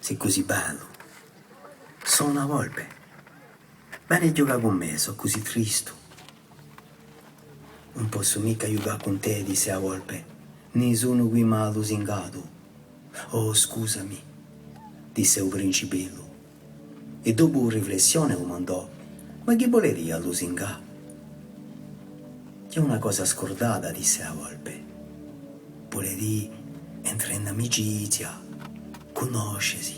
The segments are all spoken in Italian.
sei così bello. Sono una volpe. Vieni a giocare con me, sono così triste. Non posso mica giocare con te, disse la volpe. Nessuno qui mi ha lusingato. Oh, scusami, disse il principello. E dopo riflessione domandò: ma chi voleria lusingare? C'è una cosa scordata, disse la volpe. Vuole dire entra in amicizia, conoscesi.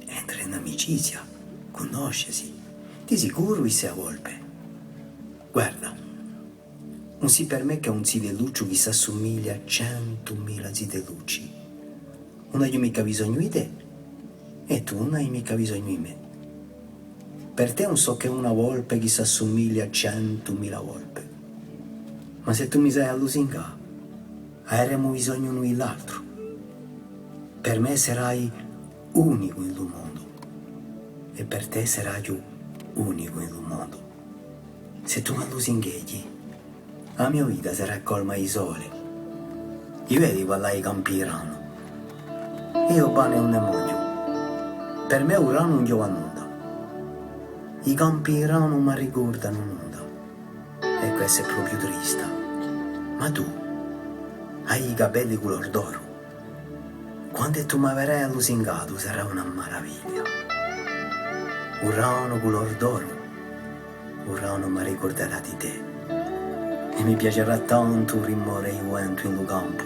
Entra in amicizia, conoscesi. Di sicuro, disse la volpe. Guarda, non si permette un zitelluccio che si assomiglia a 100.000 zitellucci. Non hai mica bisogno di te e tu non hai mica bisogno di me. Per te non so che è una volpe che si assomiglia a 100.000 volpe. Ma se tu mi sai a lusingare, avremo bisogno l'uno dell'altro. Per me sarai unico in un mondo e per te sarai io unico in un mondo. Se tu mi lusinghi, la mia vita sarà colma di sole. Io vedi quando campirano. Io pane non ne muoio. Per me ora non io a nulla. I campirano non mi ricordano nulla. E questo è proprio triste. Ma tu hai i capelli color d'oro. Quando tu mi avrai lusingato sarà una meraviglia. Un rano color d'oro. Un rano mi ricorderà di te. E mi piacerà tanto il rumore di vento in un campo.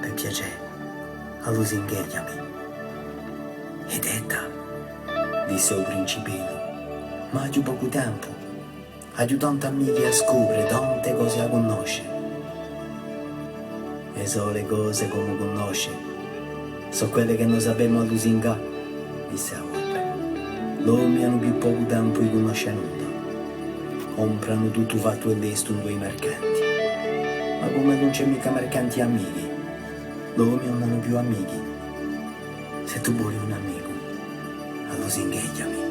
Per piacere, allusingheggiami. Ed etta, disse il principello, ma ha poco tempo. Ha tante amiche a scoprire, tante cose a conoscere. E sono le cose come conosce, sono quelle che non sappiamo allusingare, disse la volpe. L'uomo hanno più poco tempo di conoscere nulla. Comprano tutto fatto e lesto in due mercanti. Ma come non c'è mica mercanti amici, loro non hanno più amici. Se tu vuoi un amico, allora ingheggiami.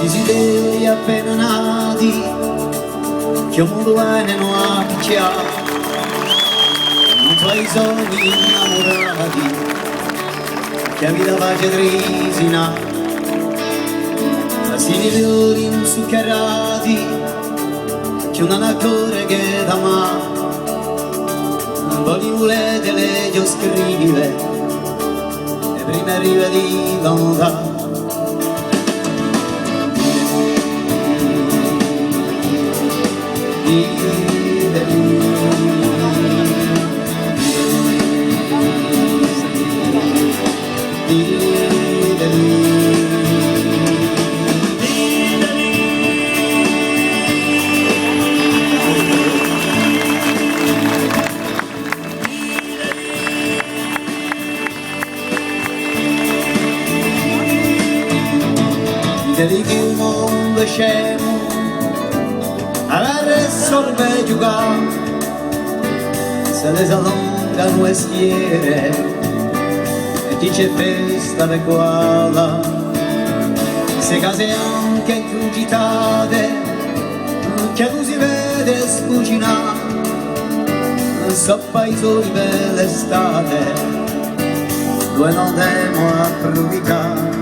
Si appena nati, che un mondo bene non ha picchiato, non fai sogni innamorati, che la vita pace trisina, ma si fiori inzuccherati, che non ha cuore che t'ama, un po' di volete le io scrive, e prima arriva di lontano. Dedichi un mondo scemo alla risolve giocare, se le allungano le schiere e ti c'è festa per quale, se case anche crucitate che tu si vede sfucinare, sopra i soli per l'estate, dove non temo a approfittare.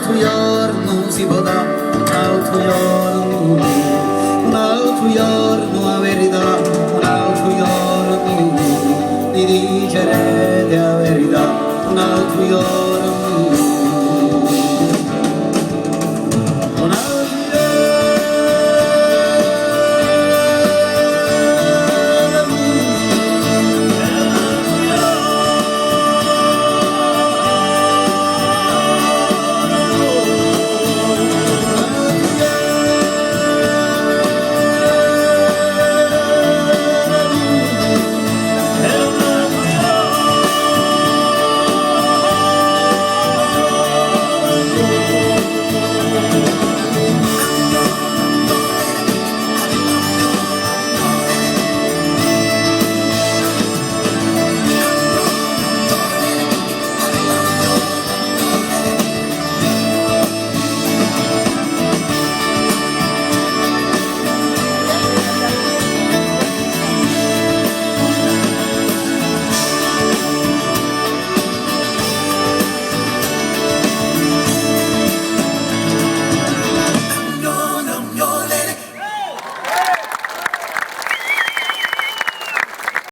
altro giorno si potrà, un altro giorno, un altro giorno la verità, un altro giorno, mi dicerete la verità, un altro giorno.